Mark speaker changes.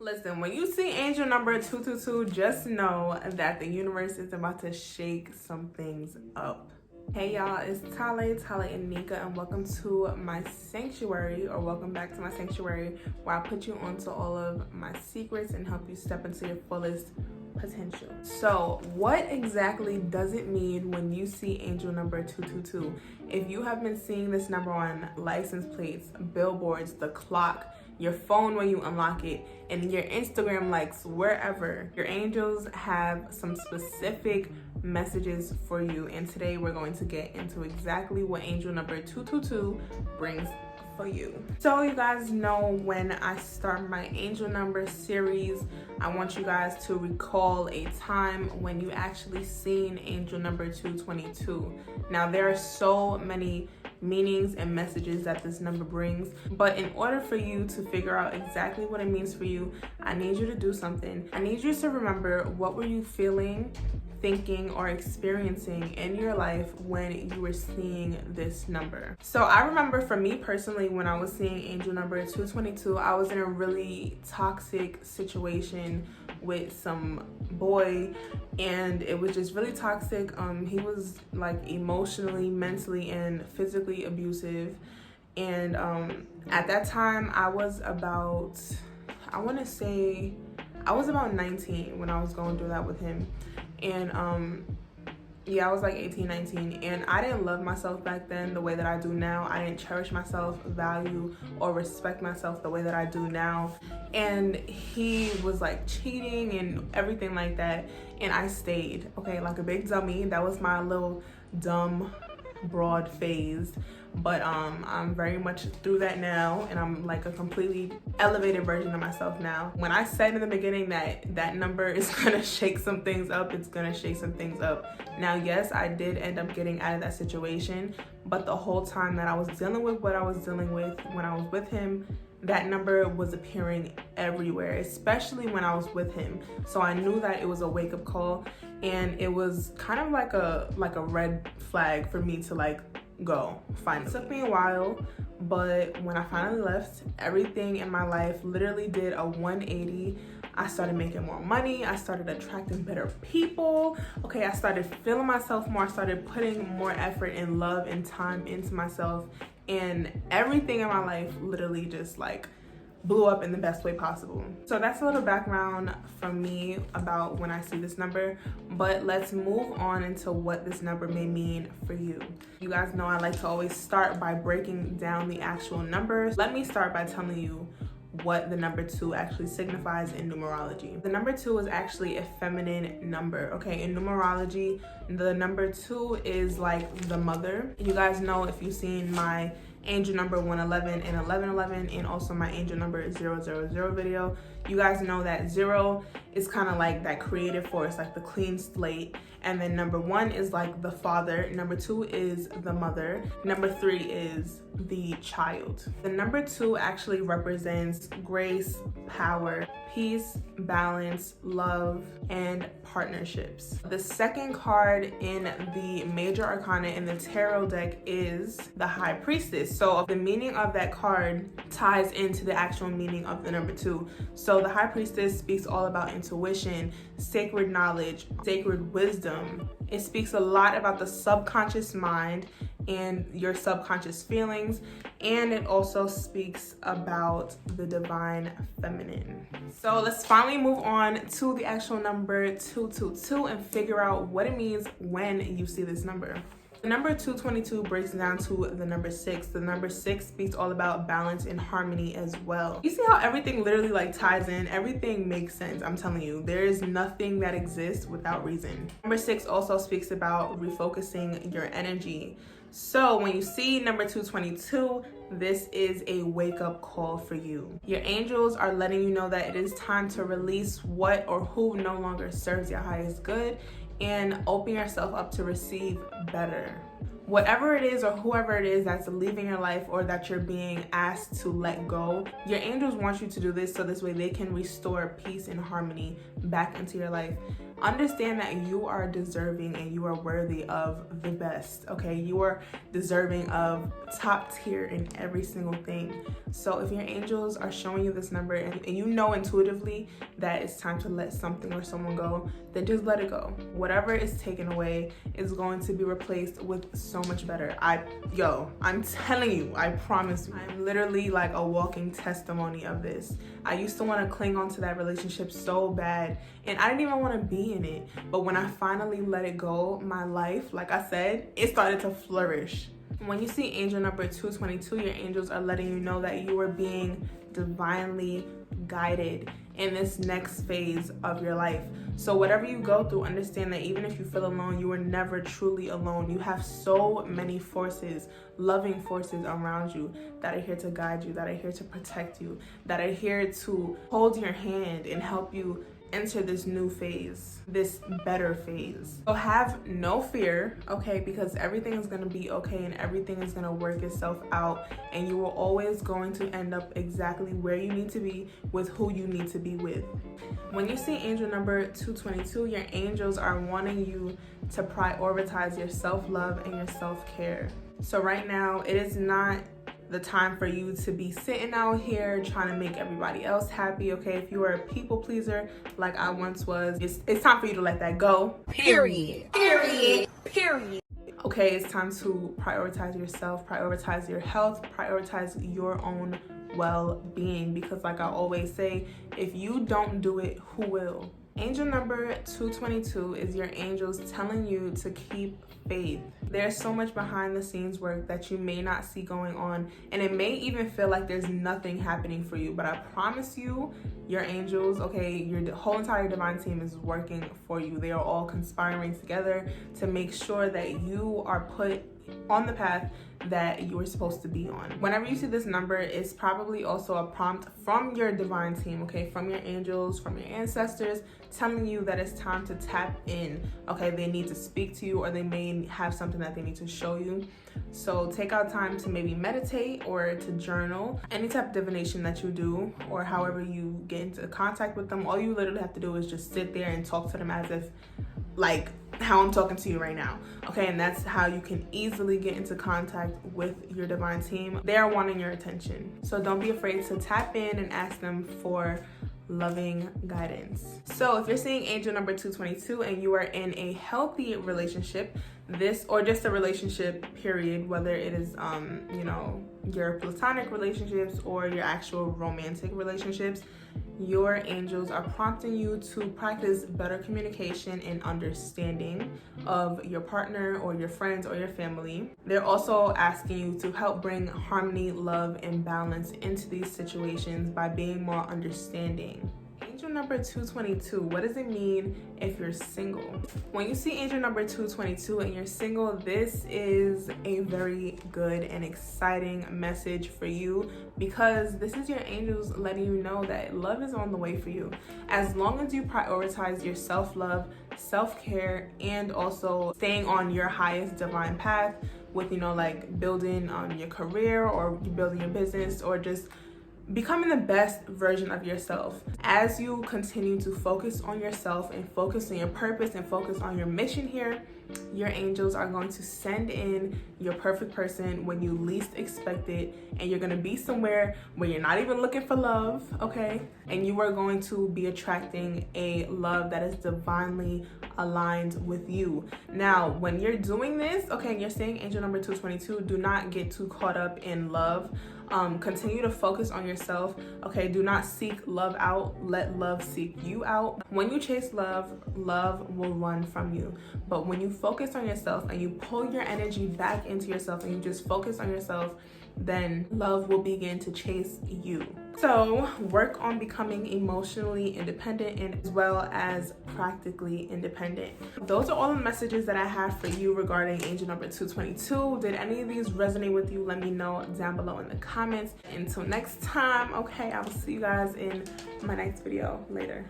Speaker 1: Listen, when you see angel number 222, just know that the universe is about to shake some things up. Hey y'all, it's Tale and Nika, and welcome to my sanctuary, or welcome back to my sanctuary, where I put you onto all of my secrets and help you step into your fullest potential. So what exactly does it mean when you see angel number 222? If you have been seeing this number on license plates, billboards, the clock, your phone when you unlock it, and your Instagram likes, wherever, your angels have some specific messages for you. And today we're going to get into exactly what angel number 222 brings for you. So you guys know, when I start my angel number series, I want you guys to recall a time when you actually seen angel number 222. Now there are so many meanings and messages that this number brings, but in order for you to figure out exactly what it means for you, I need you to do something. I need you to remember, what were you feeling, thinking, or experiencing in your life when you were seeing this number? So I remember, for me personally, when I was seeing angel number 222, I was in a really toxic situation with some boy, and it was just really toxic. He was like emotionally, mentally, and physically abusive. And at that time I was about, I want to say I was about 19 when I was going through that with him. And yeah, I was like 18, 19, and I didn't love myself back then the way that I do now. I didn't cherish myself, value, or respect myself the way that I do now. And he was like cheating and everything like that, and I stayed, okay, like a big dummy. That was my little dumb broad phase, but I'm very much through that now, and I'm like a completely elevated version of myself now. When I said in the beginning that that number is gonna shake some things up, it's gonna shake some things up. Now yes, I did end up getting out of that situation, but the whole time that I was dealing with what I was dealing with when I was with him, that number was appearing everywhere, especially when I was with him. So I knew that it was a wake-up call, and it was kind of like a red flag for me to like go finally. It took me a while, but when I finally left, everything in my life literally did a 180. I started making more money, I started attracting better people, okay, I started feeling myself more, I started putting more effort and love and time into myself, and everything in my life literally just like blew up in the best way possible. So that's a little background from me about when I see this number, but let's move on into what this number may mean for you. You guys know I like to always start by breaking down the actual numbers. Let me start by telling you what the number 2 actually signifies in numerology. The number 2 is actually a feminine number, okay? In numerology, the number 2 is like the mother. You guys know, if you've seen my angel number 111 and 1111, and also my angel number 000 video, you guys know that 0 is kind of like that creative force, like the clean slate, and then number 1 is like the father, number 2 is the mother, number 3 is the child. The number 2 actually represents grace, power, peace, balance, love, and partnerships. The second card in the major arcana in the tarot deck is the high priestess. So the meaning of that card ties into the actual meaning of the number 2. So the high priestess speaks all about intuition, sacred knowledge, sacred wisdom. It speaks a lot about the subconscious mind and your subconscious feelings, and it also speaks about the divine feminine. So let's finally move on to the actual number 222 and figure out what it means when you see this number. The number 222 breaks down to the number 6. The number 6 speaks all about balance and harmony as well. You see how everything literally like ties in? Everything makes sense. I'm telling you, there is nothing that exists without reason. Number 6 also speaks about refocusing your energy. So when you see number 222, this is a wake-up call for you. Your angels are letting you know that it is time to release what or who no longer serves your highest good, and open yourself up to receive better. Whatever it is or whoever it is that's leaving your life or that you're being asked to let go, your angels want you to do this so this way they can restore peace and harmony back into your life. understand that you are deserving and you are worthy of the best, okay? You are deserving of top tier in every single thing. So if your angels are showing you this number and you know intuitively that it's time to let something or someone go, then just let it go. Whatever is taken away is going to be replaced with so much better. I'm telling you, I promise you. I'm literally like a walking testimony of this. I used to want to cling on to that relationship so bad, and I didn't even want to be in it. But when I finally let it go, my life, like I said, it started to flourish. When you see angel number 222, your angels are letting you know that you are being divinely guided in this next phase of your life. So whatever you go through, understand that even if you feel alone, you are never truly alone. You have so many forces, loving forces around you that are here to guide you, that are here to protect you, that are here to hold your hand and help you enter this new phase, this better phase. So have no fear, okay, because everything is going to be okay and everything is going to work itself out, and you are always going to end up exactly where you need to be with who you need to be with. When you see angel number 222, your angels are wanting you to prioritize your self-love and your self-care. So right now, it is not the time for you to be sitting out here trying to make everybody else happy, okay? If you are a people pleaser like I once was, it's time for you to let that go. Period. Okay, it's time to prioritize yourself, prioritize your health, prioritize your own well-being, because like I always say, if you don't do it, who will? Angel number 222 is your angels telling you to keep faith. There's so much behind the scenes work that you may not see going on, and it may even feel like there's nothing happening for you, but I promise you, your angels, okay, your whole entire divine team is working for you. They are all conspiring together to make sure that you are put on the path that you were supposed to be on. Whenever you see this number, it's probably also a prompt from your divine team, okay, from your angels, from your ancestors, telling you that it's time to tap in, okay? They need to speak to you, or they may have something that they need to show you. So take out time to maybe meditate or to journal. Any type of divination that you do, or however you get into contact with them, all you literally have to do is just sit there and talk to them as if, like how I'm talking to you right now, okay? And that's how you can easily get into contact with your divine team. They are wanting your attention. So don't be afraid to tap in and ask them for loving guidance. So if you're seeing angel number 222 and you are in a healthy relationship, this, or just a relationship period, whether it is your platonic relationships or your actual romantic relationships, your angels are prompting you to practice better communication and understanding of your partner or your friends or your family. They're also asking you to help bring harmony, love, and balance into these situations by being more understanding. Angel number 222, what does it mean if you're single? When you see angel number 222 and you're single, this is a very good and exciting message for you, because this is your angels letting you know that love is on the way for you. As long as you prioritize your self-love, self-care, and also staying on your highest divine path with, like building your career or building your business, or just becoming the best version of yourself. As you continue to focus on yourself and focus on your purpose and focus on your mission here, your angels are going to send in your perfect person when you least expect it, and you're going to be somewhere where you're not even looking for love, okay? And you are going to be attracting a love that is divinely aligned with you. Now, when you're doing this, okay, and you're seeing angel number 222, do not get too caught up in love. Continue to focus on yourself, okay? Do not seek love out. Let love seek you out. When you chase love, love will run from you. But when you focus on yourself and you pull your energy back into yourself and you just focus on yourself, then love will begin to chase you. So work on becoming emotionally independent and as well as practically independent. Those are all the messages that I have for you regarding angel number 222. Did any of these resonate with you? Let me know down below in the comments. Until next time, okay, I will see you guys in my next video later.